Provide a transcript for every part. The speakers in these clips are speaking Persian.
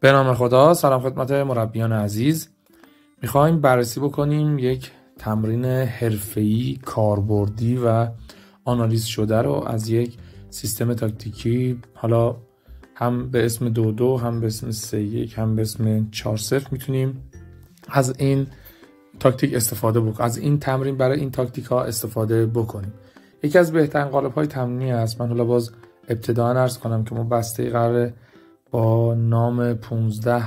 به نام خدا. سلام خدمت مربیان عزیز. میخوایم بررسی بکنیم یک تمرین حرفه‌ای کاربردی و آنالیز شده رو از یک سیستم تاکتیکی، حالا هم به اسم 2-2 هم به اسم 3-1 هم به اسم 4-0 میتونیم از این تاکتیک استفاده بکنیم، از این تمرین برای این تاکتیک ها استفاده بکنیم. یکی از بهترین قالب های تمرینی است. من حالا باز ابتداً عرض کنم که ما بسته قراره با نام 15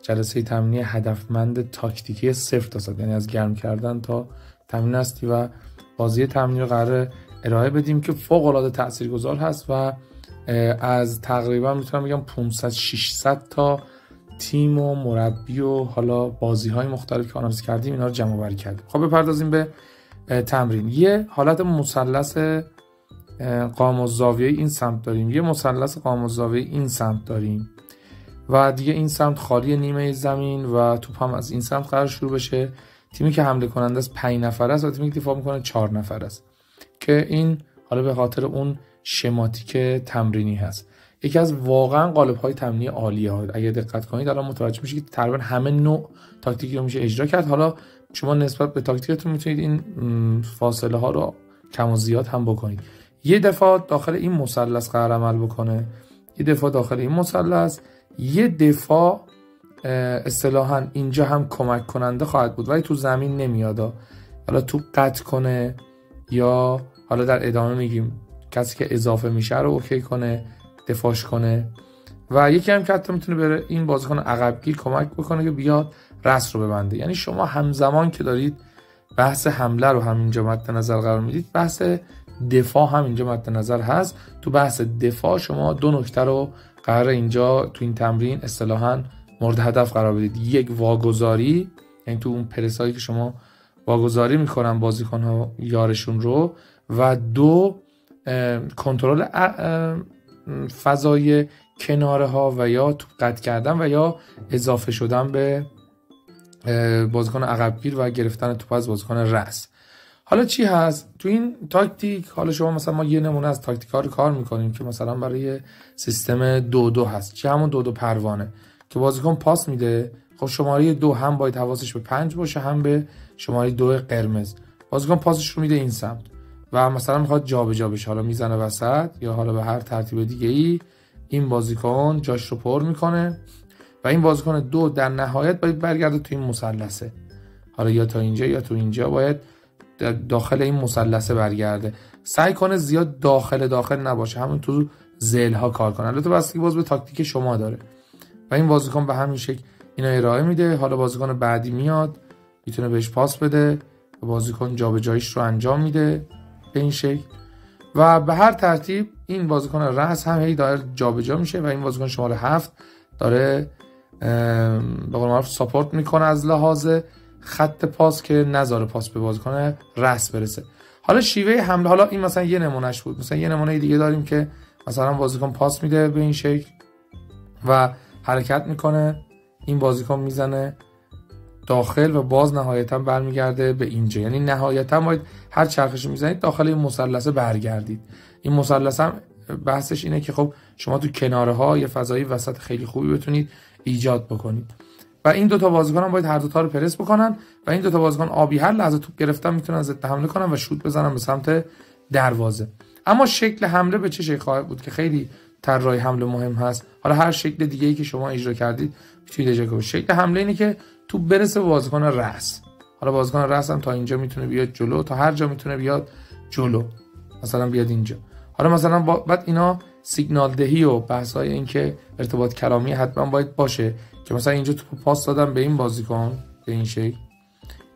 جلسه تمرینی هدفمند تاکتیکی 0 تا 100، یعنی از گرم کردن تا تمرین هستی و بازی تمرینی رو قراره ارائه بدیم که فوق العاده تاثیرگذار هست و از تقریبا میتونم بگم 500-600 تا تیم و مربی و حالا بازی های مختلف که آنالیز کردیم اینا رو جمع آوری کردیم. خب بپردازیم به تمرین. یه حالت مثلث قائم الزاویه این سمت داریم، یه مثلث قائم الزاویه این سمت داریم و دیگه این سمت خالی نیمه زمین و توپ هم از این سمت قرار شروع بشه. تیمی که حمله کننده است 5 نفر است و تیمی که دفاع میکنه 4 نفر است که این حالا به خاطر اون شماتیک تمرینی هست. یکی از واقعا قالب‌های تمرینی عالیه ها. اگه دقت کنید الان متوجه میشید که تقریبا همه نوع تاکتیکی رو میشه اجرا کرد. حالا شما نسبت به تاکتیکتون میتونید این فاصله ها رو کم و زیاد هم بکنید. یه دفاع داخل این مثلث قرار عمل بکنه، یه دفاع داخل این مثلث، یه دفاع اصطلاحاً اینجا هم کمک کننده خواهد بود ولی تو زمین نمیاد. حالا تو قطع کنه یا حالا در ادامه میگیم کسی که اضافه میشه رو اوکی کنه، دفاعش کنه و یکی هم که حتی میتونه بره این بازیکن عقبگیر کمک بکنه که بیاد رأس رو ببنده. یعنی شما همزمان که دارید بحث حمله رو هم اینجا مد نظر قرار میدید، بحث دفاع هم اینجا مد نظر هست. تو بحث دفاع شما دو نکته رو قرار اینجا تو این تمرین اصطلاحاً مورد هدف قرار بدید. یک واگذاری، یعنی تو اون پرسایی که شما واگذاری میکنن بازیکن ها یارشون رو، و دو کنترل فضای کناره ها و یا توپ قطع کردن و یا اضافه شدن به بازیکن عقبگیر و گرفتن توپ از بازیکن رأس. حالا چی هست تو این تاکتیک؟ حالا شما مثلا ما یه نمونه از تاکتیک ها رو کار میکنیم که مثلا برای سیستم 2-2 هست که همون 2-2 پروانه که بازیکن پاس میده. خب شماره 2 هم باید حواسش به 5 باشه هم به شماره 2 قرمز. بازیکن پاسش رو میده این سمت و مثلا میخواد جابجا بشه، حالا میزنه وسط یا حالا به هر ترتیب دیگه ای این بازیکن جاش رو پر میکنه و این بازیکن 2 در نهایت باید برگرده تو این مثلثه، حالا یا تا اینجا یا تو اینجا باید داخل این مثلثه برگرده. سعی کنه زیاد داخل نباشه، همون تو ذیل ها کار کنه. البته بستگی باز به تاکتیک شما داره و این بازیکن به همین شکل اینا ارائه میده. حالا بازیکن بعدی میاد میتونه بهش پاس بده و بازیکن جابجاییش رو انجام میده به این شکل و به هر ترتیب این بازیکن رأس هم هی داره جابجا میشه و این بازیکن شماره 7 داره به قول معروف ساپورت میکنه از لحاظ خط پاس که نذاره پاس به بازیکن رأس برسه. حالا شیوه حمله، حالا این مثلا یه نمونهش بود. مثلا یه نمونه دیگه داریم که مثلا بازیکن پاس میده به این شکل و حرکت میکنه، این بازیکن میزنه داخل و باز نهایتا برمیگرده به اینجا. یعنی نهایتا باید هر چرخشی میزنید داخل این مثلث برگردید. این مثلث هم بحثش اینه که خب شما تو کناره ها یه فضای وسط خیلی خوبی بتونید ایجاد بکنید و این دو تا بازیکن هم باید هر دو تا رو پرس بکنن و این دو تا بازیکن آبی هر لحظه توپ گرفتن میتونن ضد حمله کنن و شوت بزنن به سمت دروازه. اما شکل حمله به چه شکل خواهد بود که خیلی طراحی حمله مهم هست. حالا هر شکل دیگه ای که شما اجرا کردید میتونید اجرا کنید. شکل حمله اینه که توپ برسه به بازیکن رأس. حالا بازیکن رأس هم تا اینجا میتونه بیاد جلو، تا هر جا میتونه بیاد جلو، مثلا بیاد اینجا. حالا مثلا بعد اینا سیگنال دهی و بحث‌های این که ارتباط کلامی حتما باید باشه که مثلا اینجا توپ پاس دادم به این بازیکن به این شکل،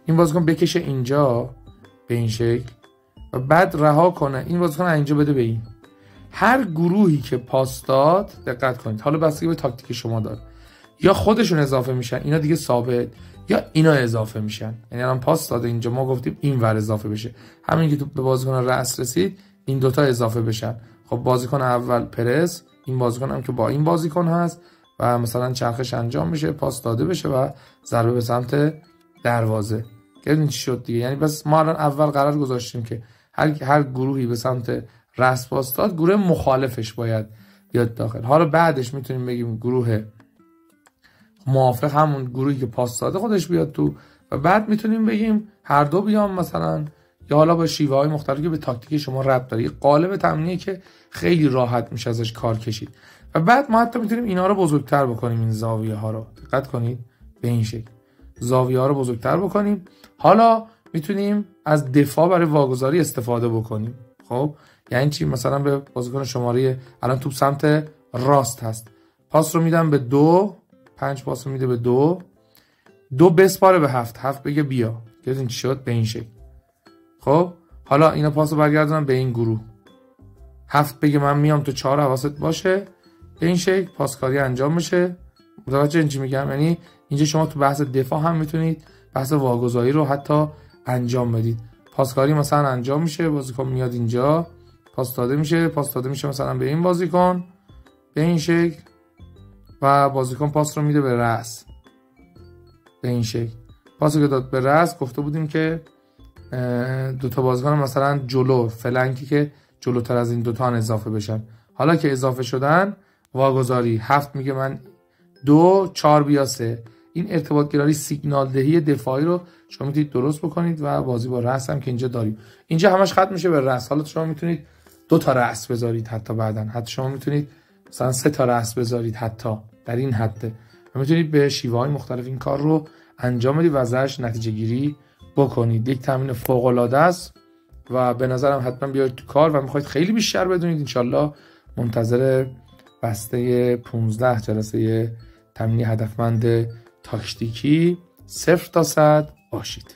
این بازیکن بکشه اینجا به این شکل و بعد رها کنه، این بازیکن اینجا بده به این. هر گروهی که پاس داد دقت کنید، حالا بستگی به تاکتیک شما داره، یا خودشون اضافه میشن اینا دیگه ثابت، یا اینا اضافه میشن. یعنی الان پاس داده اینجا ما گفتیم این ور اضافه بشه، همین که تو به بازیکن رأس رسید این دوتا اضافه بشن. خب بازیکن اول پرس، این بازیکن هم که با این بازیکن هست و مثلا چرخش انجام بشه، پاس داده بشه و ضربه به سمت دروازه. ببینید چی شد دیگه. یعنی بس ما الان اول قرار گذاشتیم که هر گروهی به سمت رأس پاس داد گروه مخالفش باید بیاد داخل. حالا بعدش میتونیم بگیم گروه موافق همون گروهی که پاس داده خودش بیاد تو و بعد میتونیم بگیم هر دو بیان مثلا، یا حالا با شیوه های مختلفی که به تاکتیک شما ربط داره. یه قالب تمرینیه که خیلی راحت میشه ازش کار کشید و بعد ما حتی میتونیم اینا رو بزرگتر بکنیم، این زاویه ها رو دقت کنید به این شکل زاویه ها رو بزرگتر بکنیم. حالا میتونیم از دفاع برای واگذاری استفاده بکنیم. خب یعنی چی؟ مثلا به بازیکن شماره الان توپ سمت راست هست، پاس رو میدم به 2، 5 پاس رو میده به 2، 2 بسپاره به 7، 7 بگه بیا. دیدین چی شد؟ به این شکل. خب حالا اینا پاس رو برگردونم به این گروه، 7 بگه من میام تو 4، حواست باشه به این شکل پاسکاری انجام میشه. متوجه این چی میگم؟ یعنی اینجا شما تو بحث دفاع هم میتونید بحث واگذاری رو حتی انجام بدید. پاسکاری مثلا انجام میشه، بازیکن میاد اینجا، پاس داده میشه مثلا به این بازیکن به این شکل و بازیکن پاس رو میده به رأس به این شکل. پاس که داد به رأس گفته بودیم که دوتا بازیکن مثلا جلو فلنکی که جلوتر از این دوتا اضافه بشن. حالا که اضافه شدن واگذاری 7 میگه من 2، 4 بیا 3. این ارتباط گرایی سیگنال دهی دفاعی رو شما میتونید درست بکنید و بازی با رأس هم که اینجا داریم، اینجا همش ختم میشه به رأس. حالا شما میتونید 2 تا رأس بذارید، حتی بعدن حتی شما میتونید مثلا 3 تا رأس بذارید، حتی در این حد و میتونید به شیوه های مختلف این کار رو انجام بدید و ازش نتیجه گیری بکنید. یک تمرین فوق العاده است و به نظرم حتما بیاید تو کار و میخواید خیلی بیشتر بدونید. انشالله منتظر بسته 15 جلسه تمرین هدفمند تاکتیکی 0 تا 100 باشید.